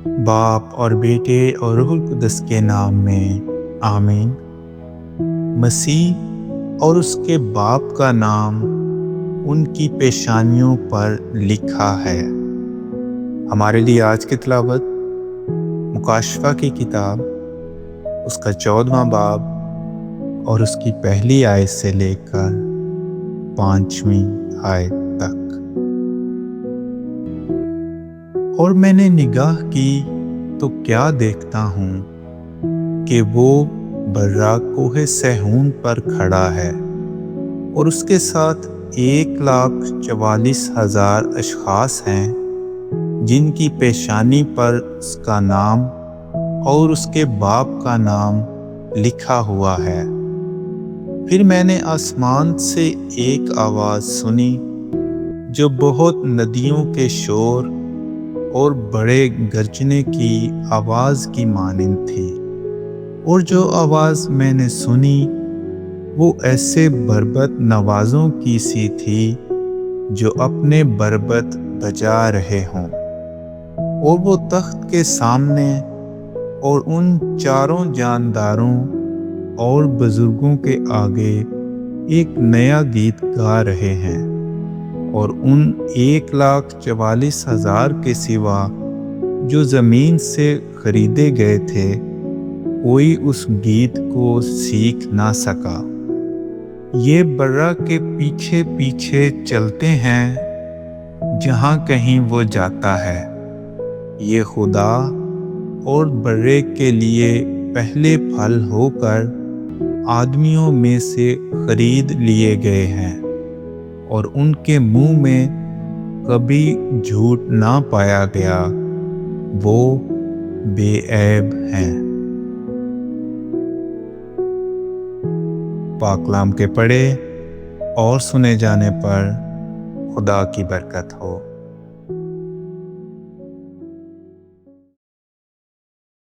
باپ اور بیٹے اور روح القدس کے نام میں آمین۔ مسیح اور اس کے باپ کا نام ان کی پیشانیوں پر لکھا ہے۔ ہمارے لیے آج کی تلاوت مکاشفہ کی کتاب اس کا 14واں باب اور اس کی پہلی آیت سے لے کر 5ویں آیت تک۔ اور میں نے نگاہ کی تو کیا دیکھتا ہوں کہ وہ برا کوہ سیہون پر کھڑا ہے اور اس کے ساتھ 1,44,000 اشخاص ہیں جن کی پیشانی پر اس کا نام اور اس کے باپ کا نام لکھا ہوا ہے۔ پھر میں نے آسمان سے ایک آواز سنی جو بہت ندیوں کے شور اور بڑے گرجنے کی آواز کی مانند تھی، اور جو آواز میں نے سنی وہ ایسے بربط نوازوں کی سی تھی جو اپنے بربط بجا رہے ہوں، اور وہ تخت کے سامنے اور ان چاروں جانداروں اور بزرگوں کے آگے ایک نیا گیت گا رہے ہیں، اور ان 1,44,000 کے سوا جو زمین سے خریدے گئے تھے کوئی اس گیت کو سیکھ نہ سکا۔ یہ برا کے پیچھے پیچھے چلتے ہیں جہاں کہیں وہ جاتا ہے۔ یہ خدا اور برے کے لیے پہلے پھل ہو کر آدمیوں میں سے خرید لیے گئے ہیں، اور ان کے منہ میں کبھی جھوٹ نہ پایا گیا، وہ بے عیب ہیں۔ پاک کلام کے پڑھے اور سنے جانے پر خدا کی برکت ہو۔